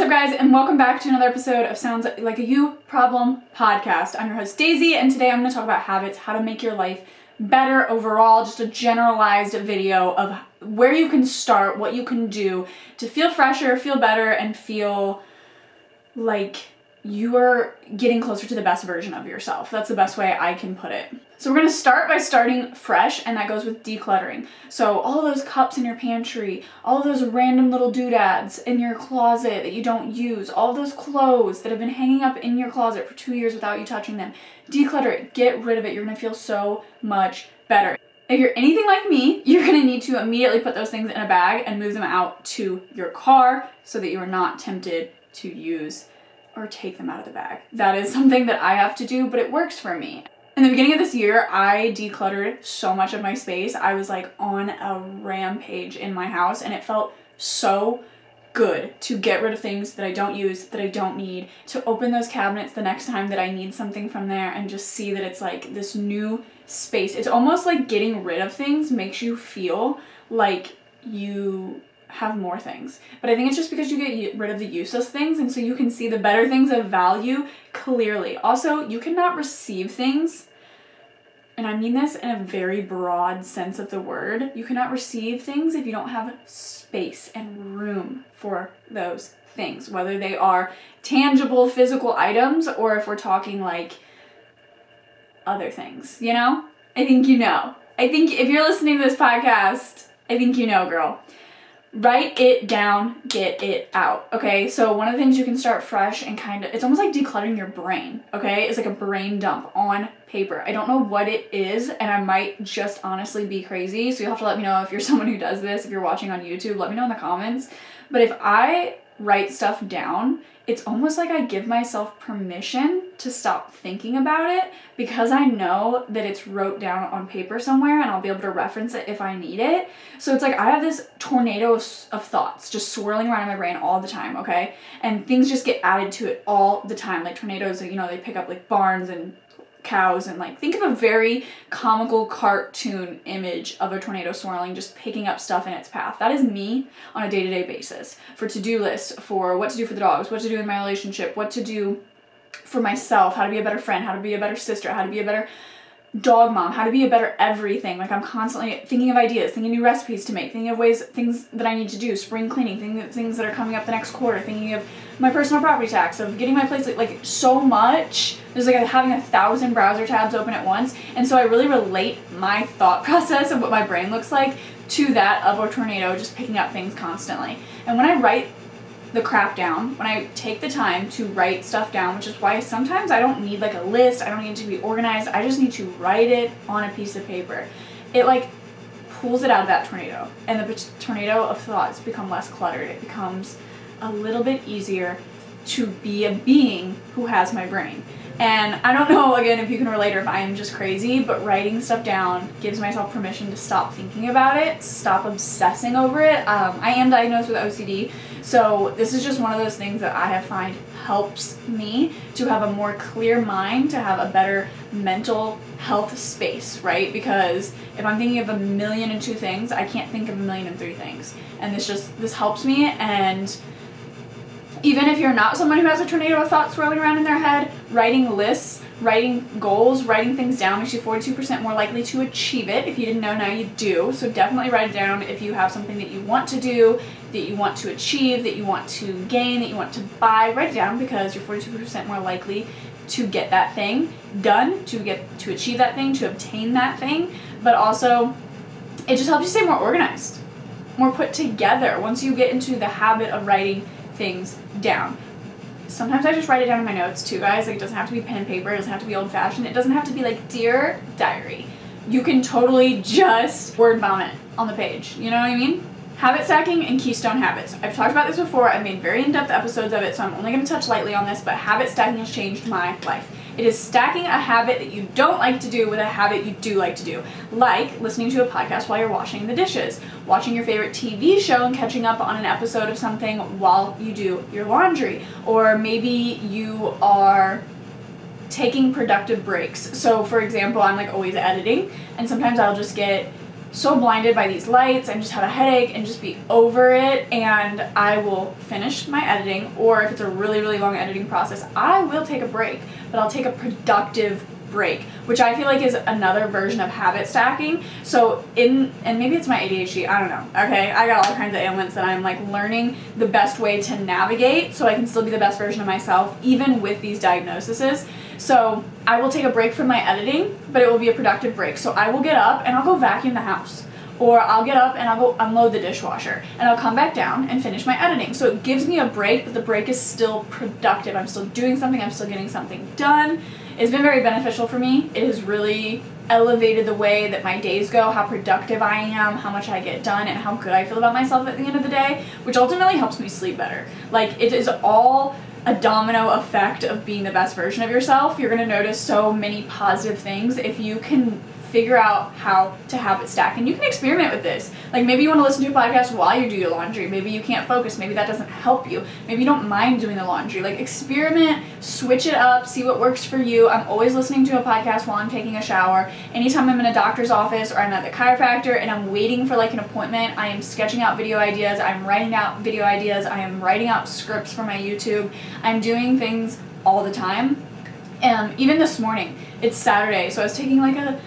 What's up, guys, and welcome back to another episode of Sounds Like a You Problem podcast. I'm your host, Daisy, and today I'm going to talk about habits, how to make your life better overall, just a generalized video of where you can start, what you can do to feel fresher, feel better, and feel like you are getting closer to the best version of yourself. That's the best way I can put it. So we're going to start by starting fresh, and that goes with decluttering. So all of those cups in your pantry, all of those random little doodads in your closet that you don't use, all of those clothes that have been hanging up in your closet for 2 years without you touching them, declutter it, get rid of it. You're going to feel so much better. If you're anything like me, you're going to need to immediately put those things in a bag and move them out to your car so that you are not tempted to use or take them out of the bag. That is something that I have to do, but it works for me. In the beginning of this year, I decluttered so much of my space. I was like on a rampage in my house, and it felt so good to get rid of things that I don't use, that I don't need, to open those cabinets the next time that I need something from there and just see that it's like this new space. It's almost like getting rid of things makes you feel like you have more things. But I think it's just because you get rid of the useless things, and so you can see the better things of value clearly. Also, you cannot receive things, and I mean this in a very broad sense of the word, you cannot receive things if you don't have space and room for those things, whether they are tangible physical items or if we're talking like other things, you know? I think you know. I think if you're listening to this podcast, I think you know, girl. Write it down, get it out, okay? So one of the things you can start fresh and it's almost like decluttering your brain, okay? It's like a brain dump on paper. I don't know what it is, and I might just honestly be crazy, so you'll have to let me know if you're someone who does this. If you're watching on YouTube, let me know in the comments. But if I write stuff down, it's almost like I give myself permission to stop thinking about it because I know that it's wrote down on paper somewhere and I'll be able to reference it if I need it. So it's like I have this tornado of thoughts just swirling around in my brain all the time, okay? And things just get added to it all the time. Like tornadoes, you know, they pick up like barns and cows, and like think of a very comical cartoon image of a tornado swirling, just picking up stuff in its path. That is me on a day-to-day basis, for to-do lists, for what to do for the dogs, what to do in my relationship, what to do for myself, how to be a better friend, how to be a better sister, how to be a better dog mom, how to be a better everything. Like I'm constantly thinking of ideas, thinking new recipes to make, thinking of things that I need to do, spring cleaning, things that are coming up the next quarter, thinking of my personal property tax, of getting my place, like so much. There's like having 1,000 browser tabs open at once. And so I really relate my thought process of what my brain looks like to that of a tornado just picking up things constantly. And when I write the crap down, when I take the time to write stuff down, which is why sometimes I don't need like a list, I don't need it to be organized, I just need to write it on a piece of paper. It like pulls it out of that tornado, and the tornado of thoughts become less cluttered. It becomes a little bit easier to be a being who has my brain. And I don't know, again, if you can relate or if I am just crazy, but writing stuff down gives myself permission to stop thinking about it, stop obsessing over it. I am diagnosed with OCD, so this is just one of those things that I have found helps me to have a more clear mind, to have a better mental health space, right? Because if I'm thinking of 1,000,002 things, I can't think of 1,000,003 things. And this helps me. And even if you're not someone who has a tornado of thoughts swirling around in their head, writing lists, writing goals, writing things down makes you 42% more likely to achieve it. If you didn't know, now you do. So definitely write it down if you have something that you want to do, that you want to achieve, that you want to gain, that you want to buy. Write it down because you're 42% more likely to get that thing done, to achieve that thing, to obtain that thing. But also, it just helps you stay more organized, more put together once you get into the habit of writing things down. Sometimes I just write it down in my notes too, guys. Like, it doesn't have to be pen and paper, it doesn't have to be old-fashioned, it doesn't have to be like Dear Diary. You can totally just word vomit on the page, you know what I mean? Habit stacking and keystone habits. I've talked about this before, I've made very in-depth episodes of it, so I'm only going to touch lightly on this, but habit stacking has changed my life. It is stacking a habit that you don't like to do with a habit you do like to do. Like listening to a podcast while you're washing the dishes, watching your favorite TV show and catching up on an episode of something while you do your laundry. Or maybe you are taking productive breaks. So for example, I'm like always editing, and sometimes I'll just get so blinded by these lights and just have a headache and just be over it, and I will finish my editing, or if it's a really, really long editing process, I will take a break, but I'll take a productive break, which I feel like is another version of habit stacking. So and maybe it's my ADHD, I don't know, okay? I got all kinds of ailments that I'm like learning the best way to navigate so I can still be the best version of myself, even with these diagnoses. So I will take a break from my editing, but it will be a productive break. So I will get up and I'll go vacuum the house, or I'll get up and I'll go unload the dishwasher, and I'll come back down and finish my editing. So it gives me a break, but the break is still productive. I'm still doing something, I'm still getting something done. It's been very beneficial for me. It has really elevated the way that my days go, how productive I am, how much I get done, and how good I feel about myself at the end of the day, which ultimately helps me sleep better. Like, it is all a domino effect of being the best version of yourself. You're gonna notice so many positive things if you can figure out how to habit stack, and you can experiment with this. Like, maybe you want to listen to a podcast while you do your laundry. Maybe you can't focus. Maybe that doesn't help you. Maybe you don't mind doing the laundry. Like, experiment, switch it up, see what works for you. I'm always listening to a podcast while I'm taking a shower. Anytime I'm in a doctor's office or I'm at the chiropractor and I'm waiting for like an appointment, I am sketching out video ideas. I'm writing out video ideas. I am writing out scripts for my YouTube. I'm doing things all the time. Even this morning, it's Saturday, so I was taking like a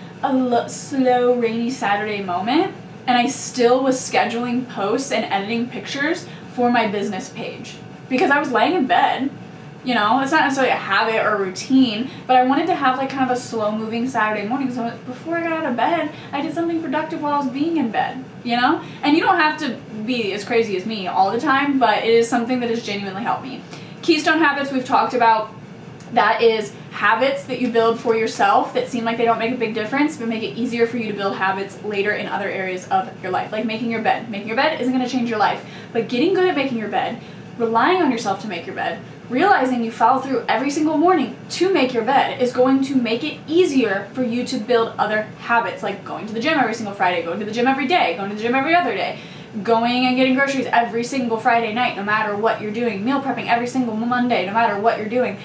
slow, rainy Saturday moment, and I still was scheduling posts and editing pictures for my business page because I was laying in bed. You know, it's not necessarily a habit or a routine, but I wanted to have like kind of a slow moving Saturday morning. So before I got out of bed, I did something productive while I was being in bed, you know? And you don't have to be as crazy as me all the time, but it is something that has genuinely helped me. Keystone habits we've talked about. That is habits that you build for yourself that seem like they don't make a big difference, but make it easier for you to build habits later in other areas of your life. Like making your bed. Making your bed isn't going to change your life, but getting good at making your bed, relying on yourself to make your bed, realizing you follow through every single morning to make your bed is going to make it easier for you to build other habits, like going to the gym every single Friday, going to the gym every day, going to the gym every other day, going and getting groceries every single Friday night, no matter what you're doing, meal prepping every single Monday, no matter what you're doing.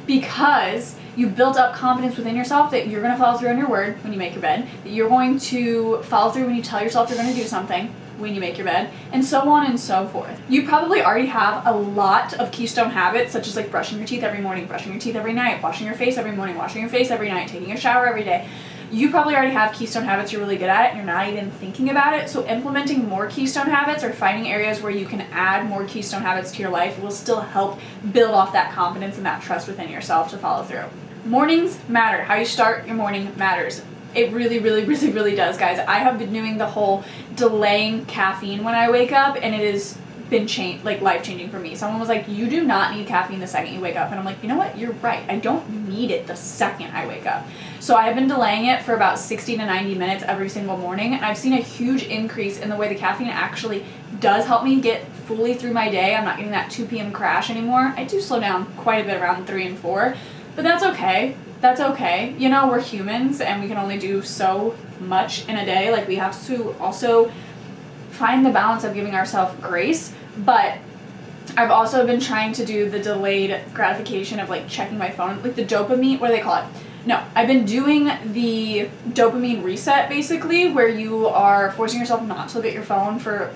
Because you built up confidence within yourself that you're going to follow through on your word when you make your bed, that you're going to follow through when you tell yourself you're going to do something when you make your bed, and so on and so forth. You probably already have a lot of keystone habits, such as like brushing your teeth every morning, brushing your teeth every night, washing your face every morning, washing your face every night, taking a shower every day. You probably already have keystone habits you're really good at and you're not even thinking about it. So implementing more keystone habits or finding areas where you can add more keystone habits to your life will still help build off that confidence and that trust within yourself to follow through. Mornings matter. How you start your morning matters. It really, really, really, really does, guys. I have been doing the whole delaying caffeine when I wake up, and it has been life-changing for me. Someone was like, you do not need caffeine the second you wake up. And I'm like, you know what? You're right. I don't need it the second I wake up. So I have been delaying it for about 60 to 90 minutes every single morning, and I've seen a huge increase in the way the caffeine actually does help me get fully through my day. I'm not getting that 2 p.m. crash anymore. I do slow down quite a bit around 3 and 4, but that's okay. That's okay. You know, we're humans and we can only do so much in a day. Like, we have to also find the balance of giving ourselves grace. But I've also been trying to do the delayed gratification of like checking my phone, like the dopamine, what do they call it? No, I've been doing the dopamine reset, basically, where you are forcing yourself not to look at your phone for,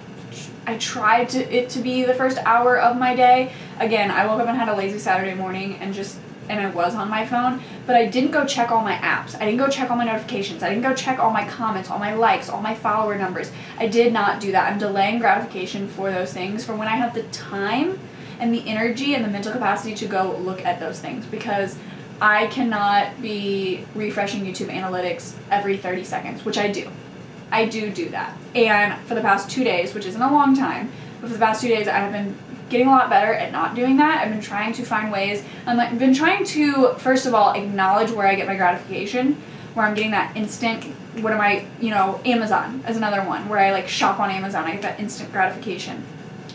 I tried it to be the first hour of my day. Again, I woke up and had a lazy Saturday morning and I was on my phone, but I didn't go check all my apps. I didn't go check all my notifications. I didn't go check all my comments, all my likes, all my follower numbers. I did not do that. I'm delaying gratification for those things for when I have the time and the energy and the mental capacity to go look at those things, because I cannot be refreshing YouTube analytics every 30 seconds, which I do. I do that. And for the past 2 days, which isn't a long time, but for the past 2 days, I have been getting a lot better at not doing that. I've been trying to find ways. I've been trying to, first of all, acknowledge where I get my gratification, where I'm getting that instant, Amazon is another one, where I like shop on Amazon, I get that instant gratification.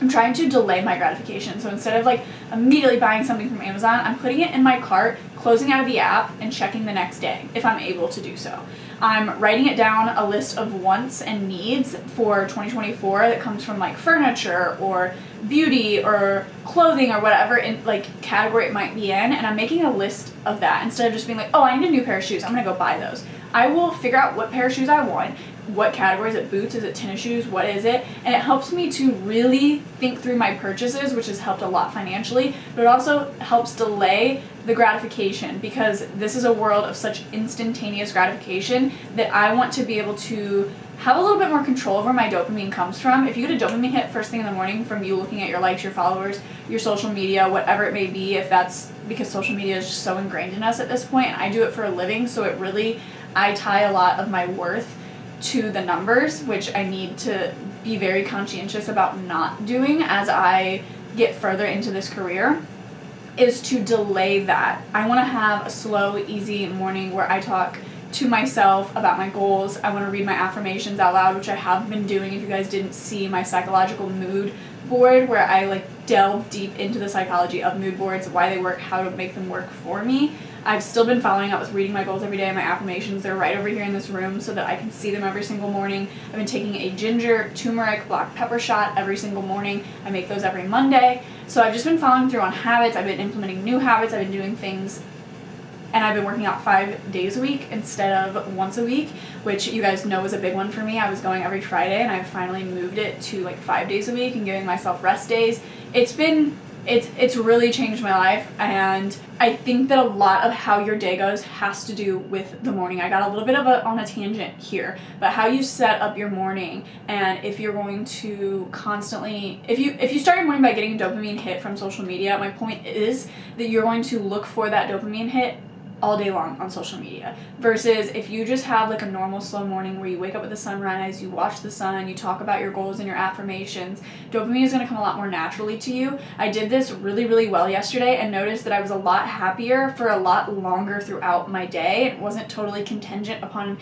I'm trying to delay my gratification. So instead of like immediately buying something from Amazon, I'm putting it in my cart, closing out of the app, and checking the next day if I'm able to do so. I'm writing it down, a list of wants and needs for 2024 that comes from like furniture or beauty or clothing or whatever in like category it might be in, and I'm making a list of that instead of just being like, oh, I need a new pair of shoes, I'm gonna go buy those. I will figure out what pair of shoes I want, what category. Is it boots? Is it tennis shoes? What is it? And it helps me to really think through my purchases, which has helped a lot financially, but it also helps delay the gratification, because this is a world of such instantaneous gratification that I want to be able to have a little bit more control over where my dopamine comes from. If you get a dopamine hit first thing in the morning from you looking at your likes, your followers, your social media, whatever it may be, if that's because social media is just so ingrained in us at this point, and I do it for a living, so I tie a lot of my worth to the numbers, which I need to be very conscientious about not doing as I get further into this career, is to delay that. I want to have a slow, easy morning where I talk to myself about my goals. I want to read my affirmations out loud, which I have been doing. If you guys didn't see my psychological mood board, where I delve deep into the psychology of mood boards, why they work, how to make them work for me. I've still been following up with reading my goals every day, my affirmations. They're right over here in this room so that I can see them every single morning. I've been taking a ginger, turmeric, black pepper shot every single morning. I make those every Monday. So I've just been following through on habits. I've been implementing new habits. I've been doing things, and I've been working out 5 days a week instead of once a week, which you guys know was a big one for me. I was going every Friday, and I've finally moved it to 5 days a week and giving myself rest days. It's really changed my life, and I think that a lot of how your day goes has to do with the morning. I got a little bit on a tangent here, but how you set up your morning, and if you're going to constantly, if you start your morning by getting a dopamine hit from social media, my point is that you're going to look for that dopamine hit all day long on social media, versus if you just have a normal slow morning where you wake up with the sunrise, you watch the sun, you talk about your goals and your affirmations, dopamine is going to come a lot more naturally to you. I did this really, really well yesterday and noticed that I was a lot happier for a lot longer throughout my day. It wasn't totally contingent upon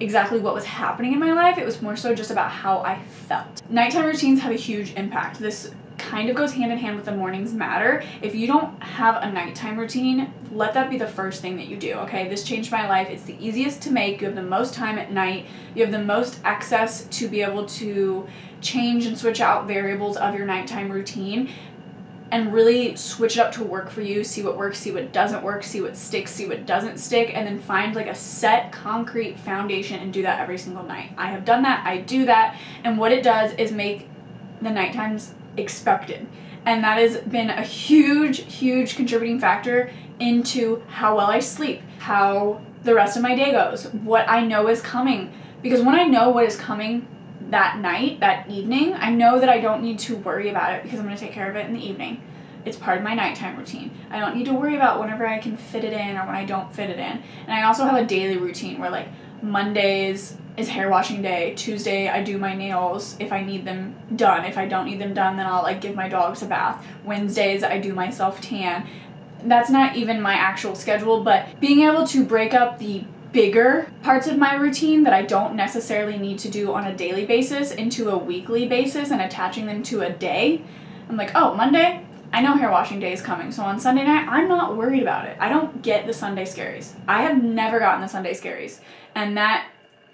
exactly what was happening in my life. It was more so just about how I felt. Nighttime routines have a huge impact. This kind of goes hand in hand with the mornings matter. If you don't have a nighttime routine, let that be the first thing that you do, okay? This changed my life. It's the easiest to make. You have the most time at night. You have the most access to be able to change and switch out variables of your nighttime routine and really switch it up to work for you, see what works, see what doesn't work, see what sticks, see what doesn't stick, and then find a set, concrete foundation and do that every single night. I have done that. I do that. And what it does is make the nighttimes expected, and that has been a huge contributing factor into how well I sleep, how the rest of my day goes, what I know is coming. Because when I know what is coming that night, that evening, I know that I don't need to worry about it because I'm going to take care of it in the evening. It's part of my nighttime routine. I don't need to worry about whenever I can fit it in or when I don't fit it in. And I also have a daily routine where Mondays is hair washing day. Tuesday I do my nails if I need them done. If I don't need them done, then I'll give my dogs a bath. Wednesdays I do my self tan. That's not even my actual schedule, but being able to break up the bigger parts of my routine that I don't necessarily need to do on a daily basis into a weekly basis and attaching them to a day. I'm oh, Monday, I know hair washing day is coming, so on Sunday night, I'm not worried about it. I don't get the Sunday scaries. I have never gotten the Sunday scaries, and that,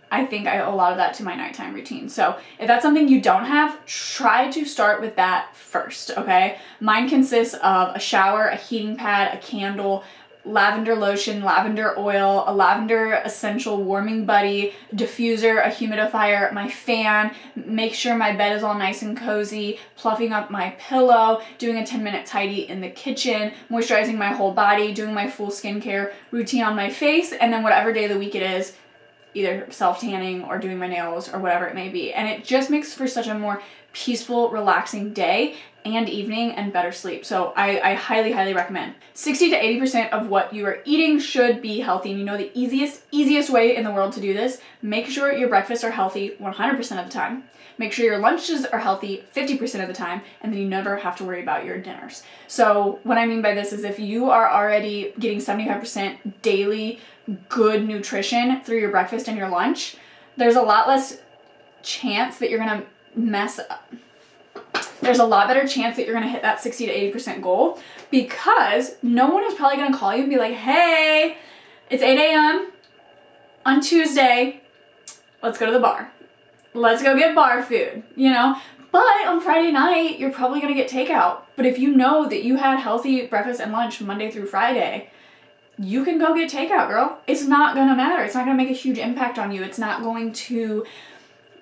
I think I owe a lot of that to my nighttime routine. So if that's something you don't have, try to start with that first, okay? Mine consists of a shower, a heating pad, a candle, lavender lotion, lavender oil, a lavender essential warming buddy, diffuser, a humidifier, my fan, make sure my bed is all nice and cozy, fluffing up my pillow, doing a 10-minute tidy in the kitchen, moisturizing my whole body, doing my full skincare routine on my face, and then whatever day of the week it is, either self-tanning or doing my nails or whatever it may be. And it just makes for such a more peaceful, relaxing day and evening and better sleep. So I highly recommend. 60 to 80% of what you are eating should be healthy. And you know the easiest way in the world to do this, make sure your breakfasts are healthy 100% of the time. Make sure your lunches are healthy 50% of the time, and then you never have to worry about your dinners. So what I mean by this is if you are already getting 75% daily good nutrition through your breakfast and your lunch, there's a lot less chance that you're gonna mess up. There's a lot better chance that you're gonna hit that 60 to 80% goal, because no one is probably gonna call you and be like, hey, it's 8 a.m. on Tuesday, let's go to the bar. Let's go get bar food, But on Friday night, you're probably gonna get takeout. But if you know that you had healthy breakfast and lunch Monday through Friday, you can go get takeout, girl. It's not gonna matter. It's not gonna make a huge impact on you. It's not going to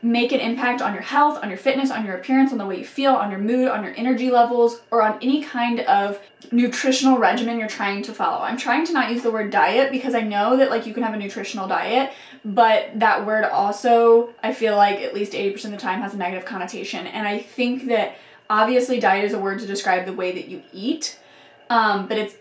make an impact on your health, on your fitness, on your appearance, on the way you feel, on your mood, on your energy levels, or on any kind of nutritional regimen you're trying to follow. I'm trying to not use the word diet because I know that like you can have a nutritional diet, but that word also, I feel like at least 80% of the time has a negative connotation. And I think that obviously diet is a word to describe the way that you eat, but it's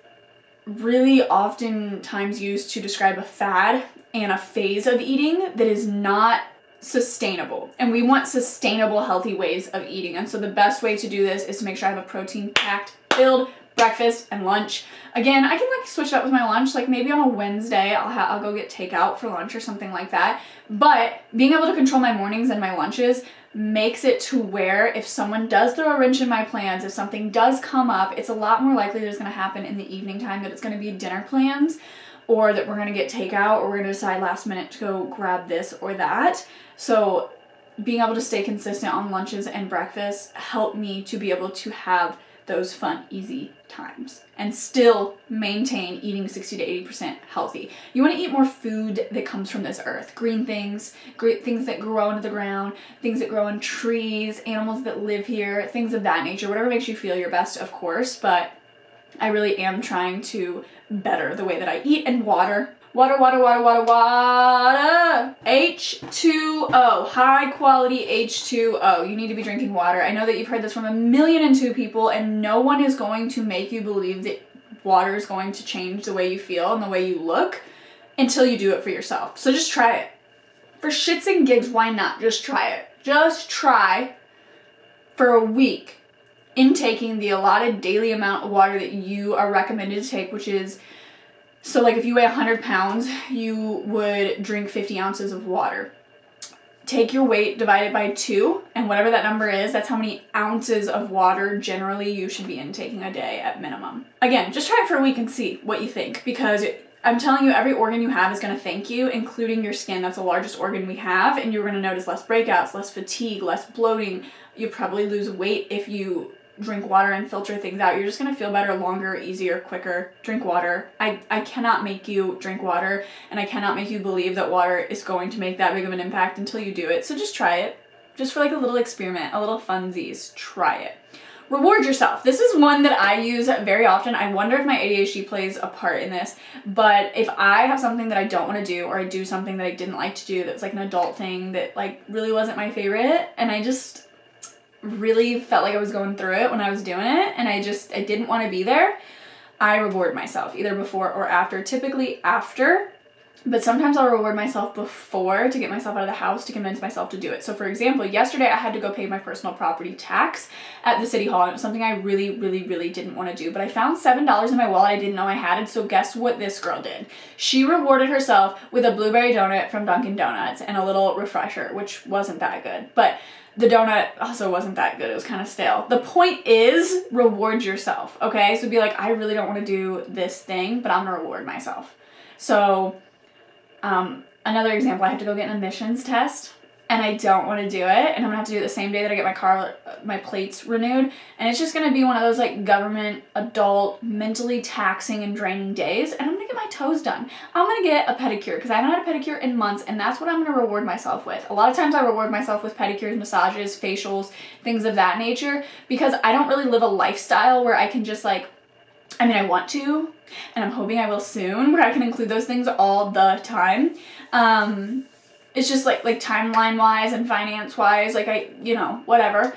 really oftentimes used to describe a fad and a phase of eating that is not sustainable. And we want sustainable, healthy ways of eating. And so the best way to do this is to make sure I have a protein-packed, filled breakfast and lunch. Again, I can like switch it up with my lunch. Like maybe on a Wednesday, I'll go get takeout for lunch or something like that. But being able to control my mornings and my lunches makes it to where if someone does throw a wrench in my plans, if something does come up, it's a lot more likely that it's going to happen in the evening time, that it's going to be dinner plans, or that we're going to get takeout, or we're going to decide last minute to go grab this or that. So being able to stay consistent on lunches and breakfasts helped me to be able to have those fun, easy times and still maintain eating 60 to 80% healthy. You want to eat more food that comes from this earth. Green things, great things that grow into the ground, things that grow in trees, animals that live here, things of that nature. Whatever makes you feel your best, of course, but I really am trying to better the way that I eat. And water. Water. H2O. High quality H2O. You need to be drinking water. I know that you've heard this from 1,000,002 people, and no one is going to make you believe that water is going to change the way you feel and the way you look until you do it for yourself. So just try it. For shits and gigs, why not? Just try it. Just try for a week intaking the allotted daily amount of water that you are recommended to take, which is, so like if you weigh 100 pounds, you would drink 50 ounces of water. Take your weight, divide it by 2, and whatever that number is, that's how many ounces of water generally you should be intaking a day at minimum. Again, just try it for a week and see what you think, because I'm telling you, every organ you have is going to thank you, including your skin. That's the largest organ we have, and you're going to notice less breakouts, less fatigue, less bloating. You'll probably lose weight if you drink water and filter things out. You're just going to feel better, longer, easier, quicker. Drink water. I cannot make you drink water, and I cannot make you believe that water is going to make that big of an impact until you do it. So just try it. Just for like a little experiment, a little funsies. Try it. Reward yourself. This is one that I use very often. I wonder if my ADHD plays a part in this, but if I have something that I don't want to do, or I do something that I didn't like to do that's like an adult thing that like really wasn't my favorite, and I just really felt like I was going through it when I was doing it, and I didn't want to be there, I reward myself either before or after, typically after, but sometimes I'll reward myself before to get myself out of the house to convince myself to do it. So for example, yesterday I had to go pay my personal property tax at the city hall, and it was something I really didn't want to do, but I found $7 in my wallet I didn't know I had, and so guess what this girl did? She rewarded herself with a blueberry donut from Dunkin' Donuts and a little refresher, which wasn't that good, but the donut also wasn't that good. It was kind of stale. The point is, reward yourself, okay? So be like, I really don't want to do this thing, but I'm going to reward myself. So another example, I had to go get an emissions test, and I don't want to do it, and I'm going to have to do it the same day that I get my plates renewed, and it's just going to be one of those like government, adult, mentally taxing and draining days, and I'm going to get my toes done. I'm going to get a pedicure, because I haven't had a pedicure in months, and that's what I'm going to reward myself with. A lot of times I reward myself with pedicures, massages, facials, things of that nature, because I don't really live a lifestyle where I can just like, I mean, I want to, and I'm hoping I will soon, where I can include those things all the time. It's just like timeline wise and finance wise, like whatever.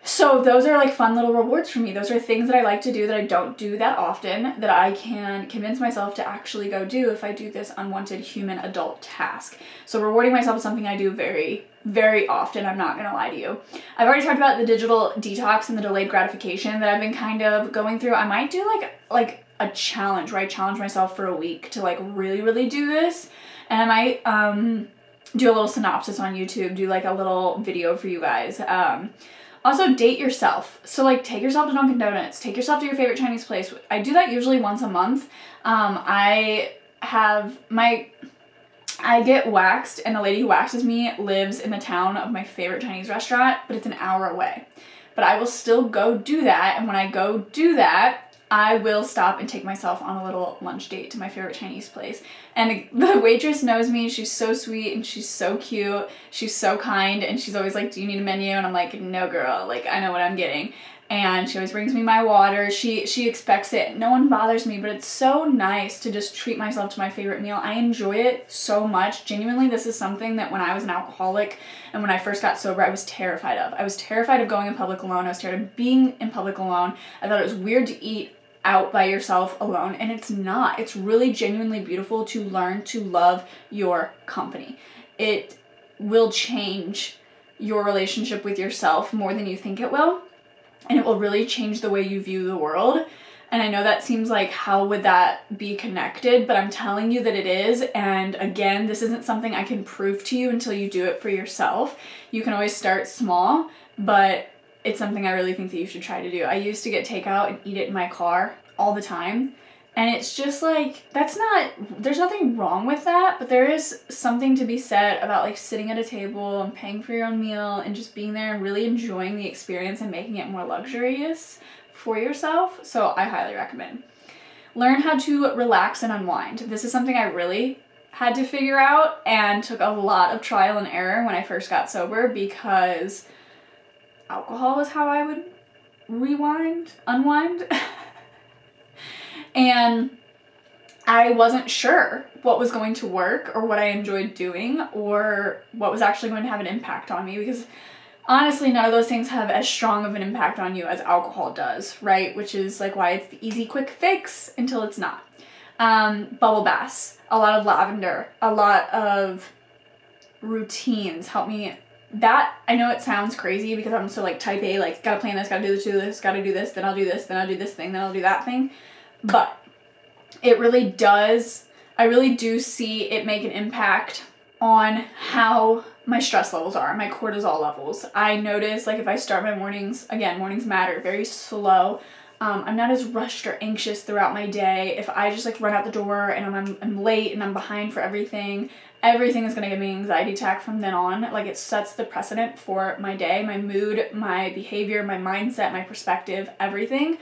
So those are like fun little rewards for me. Those are things that I like to do that I don't do that often, that I can convince myself to actually go do if I do this unwanted human adult task. So rewarding myself is something I do very often. I'm not going to lie to you. I've already talked about the digital detox and the delayed gratification that I've been kind of going through. I might do like a challenge where I challenge myself for a week to like really do this. And I might do a little synopsis on YouTube, do like a little video for you guys. Also, date yourself. So like take yourself to Dunkin' Donuts, take yourself to your favorite Chinese place. I do that usually once a month. I get waxed, and the lady who waxes me lives in the town of my favorite Chinese restaurant, but it's an hour away. But I will still go do that, and when I go do that, I will stop and take myself on a little lunch date to my favorite Chinese place. And the waitress knows me. She's so sweet and she's so cute. She's so kind, and she's always like, do you need a menu? And I'm like, no girl, like I know what I'm getting. And she always brings me my water. She expects it. No one bothers me, but it's so nice to just treat myself to my favorite meal. I enjoy it so much. Genuinely, this is something that when I was an alcoholic and when I first got sober, I was terrified of. I was terrified of going in public alone. I was terrified of being in public alone. I thought it was weird to eat out by yourself alone, and it's not. It's really genuinely beautiful to learn to love your company. It will change your relationship with yourself more than you think it will. And it will really change the way you view the world. And I know that seems like, how would that be connected? But I'm telling you that it is. And again, this isn't something I can prove to you until you do it for yourself. You can always start small, but it's something I really think that you should try to do. I used to get takeout and eat it in my car all the time. And it's just like, there's nothing wrong with that, but there is something to be said about like sitting at a table and paying for your own meal and just being there and really enjoying the experience and making it more luxurious for yourself. So I highly recommend. Learn how to relax and unwind. This is something I really had to figure out and took a lot of trial and error when I first got sober, because alcohol was how I would unwind. And I wasn't sure what was going to work or what I enjoyed doing or what was actually going to have an impact on me, because honestly, none of those things have as strong of an impact on you as alcohol does, right? Which is like why it's the easy, quick fix until it's not. Bubble baths, a lot of lavender, a lot of routines help me. That, I know it sounds crazy because I'm so like type A, like gotta plan this, gotta do this, gotta do this, then I'll do this, then I'll do this thing, then I'll do that thing. But it really does, I really do see it make an impact on how my stress levels are, my cortisol levels. I notice like if I start my mornings, again, mornings matter, very slow. I'm not as rushed or anxious throughout my day. If I just like run out the door and I'm late and I'm behind for everything is gonna give me an anxiety attack from then on. Like it sets the precedent for my day, my mood, my behavior, my mindset, my perspective, everything.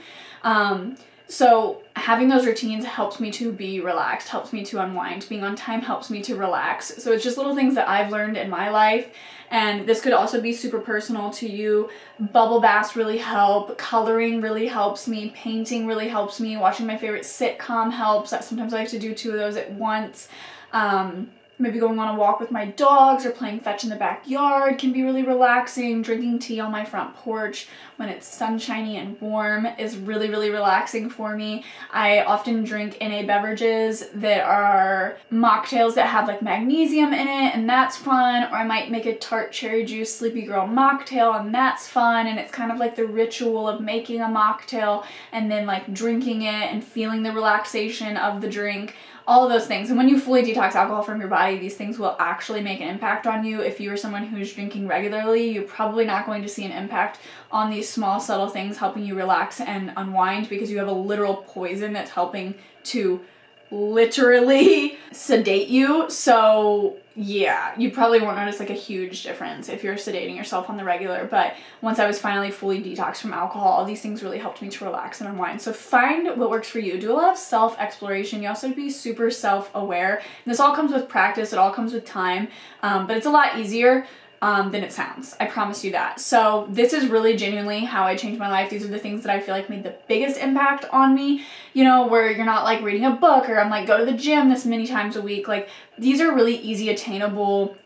So having those routines helps me to be relaxed, helps me to unwind. Being on time helps me to relax. So it's just little things that I've learned in my life. And this could also be super personal to you. Bubble baths really help. Coloring really helps me. Painting really helps me. Watching my favorite sitcom helps. Sometimes I like to do 2 of those at once. Maybe going on a walk with my dogs or playing fetch in the backyard can be really relaxing. Drinking tea on my front porch when it's sunshiny and warm is really, really relaxing for me. I often drink NA beverages that are mocktails that have like magnesium in it, and that's fun. Or I might make a tart cherry juice Sleepy Girl mocktail, and that's fun. And it's kind of like the ritual of making a mocktail and then like drinking it and feeling the relaxation of the drink. All of those things. And when you fully detox alcohol from your body, these things will actually make an impact on you. If you are someone who's drinking regularly, you're probably not going to see an impact on these small, subtle things helping you relax and unwind, because you have a literal poison that's helping to literally sedate you. So yeah, you probably won't notice like a huge difference if you're sedating yourself on the regular. But once I was finally fully detoxed from alcohol, all these things really helped me to relax and unwind. So find what works for you. Do a lot of self-exploration. You also be super self-aware. This all comes with practice. It all comes with time. But it's a lot easier than it sounds. I promise you that. So this is really genuinely how I changed my life. These are the things that I feel like made the biggest impact on me, you know, where you're not like reading a book or I'm like go to the gym this many times a week. Like these are really easy attainable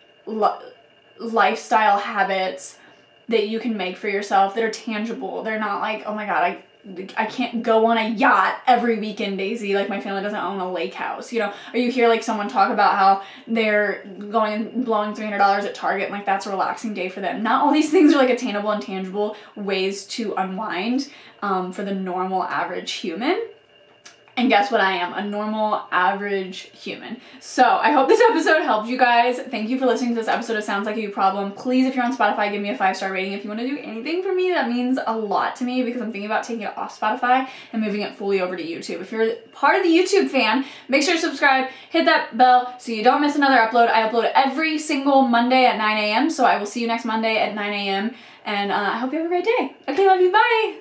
lifestyle habits that you can make for yourself that are tangible. They're not like, oh my God, I can't go on a yacht every weekend, Daisy. Like my family doesn't own a lake house, you know. Or you hear like someone talk about how they're going and blowing $300 at Target and like that's a relaxing day for them. Not all these things are like attainable and tangible ways to unwind for the normal average human. And guess what? I am a normal, average human. So I hope this episode helped you guys. Thank you for listening to this episode of Sounds Like a You Problem. Please, if you're on Spotify, give me a 5-star rating. If you want to do anything for me, that means a lot to me because I'm thinking about taking it off Spotify and moving it fully over to YouTube. If you're part of the YouTube fan, make sure to subscribe, hit that bell so you don't miss another upload. I upload every single Monday at 9 a.m. So I will see you next Monday at 9 a.m. And I hope you have a great day. Okay, love you. Bye.